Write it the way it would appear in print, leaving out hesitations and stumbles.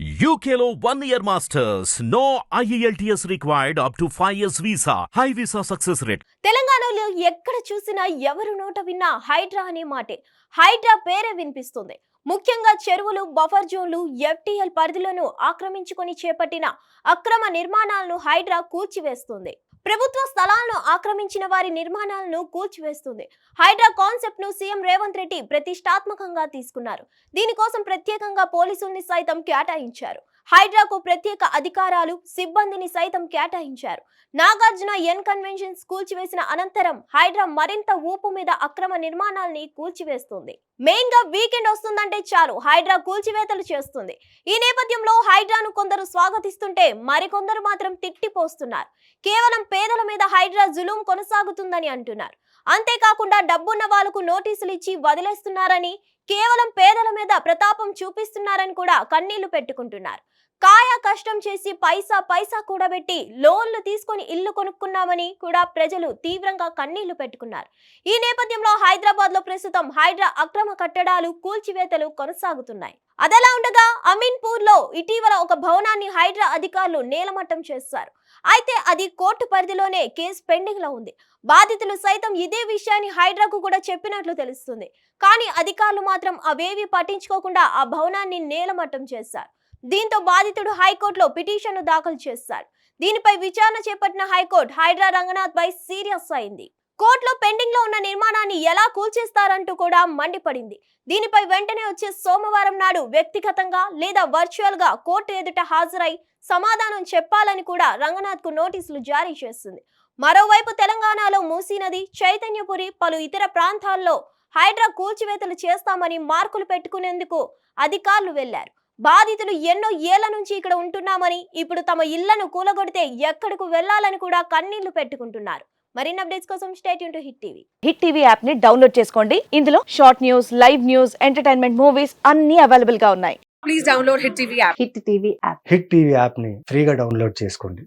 UKలో 1 year masters. No IELTS required up to 5 years visa. High visa success rate. తెలంగాణలో ఎక్కడ చూసినా ఎవరు నోట విన్నా హైడ్రా అనే మాటే. హైడ్రా పేరే వినిపిస్తుంది. ముఖ్యంగా చెరువులు, బఫర్ జోన్లు, FTL పరిధిలను ఆక్రమించుకొని చేపట్టిన అక్రమ నిర్మాణాలను హైడ్రా కూల్చివేస్తుంది. ప్రభుత్వ స్థలాలను ఆక్రమించిన వారి నిర్మాణాలను కూల్చివేస్తుంది. హైడ్రా కాన్సెప్ట్ ను సీఎం రేవంత్ రెడ్డి ప్రతిష్టాత్మకంగా తీసుకున్నారు. దీనికోసం ప్రత్యేకంగా పోలీసుల్ని సైతం కేటాయించారు. హైడ్రాకు ప్రత్యేక అధికారాలు, సిబ్బందిని సైతం కేటాయించారు. నాగార్జున ఎన్ కన్వెన్షన్స్ కూల్చివేసిన అనంతరం హైడ్రా మరింత ఊపు మీద అక్రమ నిర్మాణాలని కూల్చివేస్తుంది. మెయిన్ గా వీకెండ్ వస్తుందంటే చాలు హైడ్రా కూల్చివేతలు చేస్తుంది. ఈ నేపథ్యంలో హైడ్రాను కొందరు స్వాగతిస్తుంటే మరికొందరు మాత్రం తిట్టిపోస్తున్నారు. కేవలం పేదల మీద హైడ్రా జులుం కొనసాగుతుందని అంటున్నారు. అంతేకాకుండా డబ్బున్న వాళ్లకు నోటీసులు ఇచ్చి వదిలేస్తున్నారని, కేవలం పేదల మీద ప్రతాపం చూపిస్తున్నారని కూడా కన్నీళ్లు పెట్టుకుంటున్నారు. కాయా కష్టం చేసి పైసా పైసా కూడబెట్టి లోన్లు తీసుకొని ఇల్లు కొనుక్కున్నామని కూడా ప్రజలు తీవ్రంగా కన్నీళ్లు పెట్టుకున్నారు. ఈ నేపథ్యంలో హైదరాబాద్ లో ప్రస్తుతం హైడ్రా అక్రమ కట్టడాలు, కూల్చివేతలు కొనసాగుతున్నాయి. అదలా ఉండగా అమీన్పూర్ లో ఇటీవల ఒక భవనాన్ని హైడ్రా అధికారులు నేలమట్టం చేశారు. అయితే అది కోర్టు పరిధిలోనే కేసు పెండింగ్ లో ఉంది. బాధితులు సైతం ఇదే విషయాన్ని హైడ్రాకు కూడా చెప్పినట్లు తెలుస్తుంది. కానీ అధికారులు మాత్రం అవేవి పట్టించుకోకుండా ఆ భవనాన్ని నేలమట్టం చేశారు. దీంతో బాధితుడు హైకోర్టులో పిటిషన్ను దాఖలు చేశారు. దీనిపై విచారణ చేపట్టిన హైకోర్టు హైడ్రా రంగనాథ్ పై సీరియస్ అయింది. కోర్టులో పెండింగ్ లో ఉన్న నిర్మాణాన్ని ఎలా కూల్చేస్తారంటూ కూడా మండిపడింది. దీనిపై వెంటనే వచ్చే సోమవారం నాడు వ్యక్తిగతంగా లేదా వర్చువల్ గా కోర్టు ఎదుట హాజరై సమాధానం చెప్పాలని కూడా రంగనాథ్ కు నోటీసులు జారీ చేస్తుంది. మరోవైపు తెలంగాణలో మూసీ నది, చైతన్యపురి, పలు ఇతర ప్రాంతాల్లో హైడ్రా కూల్చివేతలు చేస్తామని మార్కులు పెట్టుకునేందుకు అధికారులు వెళ్లారు. బాధితులు ఎన్నో ఏళ్ల నుంచి ఇక్కడ ఉంటున్నామని, ఇప్పుడు తమ ఇళ్లను కూలగొడితే ఎక్కడకు వెళ్లాలని కూడా కన్నీళ్లు పెట్టుకుంటున్నారు. మరిన్ని అప్డేట్స్ కోసం stay tune to hit TV. Hit TV app ని డౌన్లోడ్ చేసుకోండి. ఇందులో short news, live news, entertainment movies అన్ని అవైలబుల్ గా ఉన్నాయి. Please download Hit TV app. Hit TV app. Hit TV యాప్ని ఫ్రీగా డౌన్లోడ్ చేసుకోండి.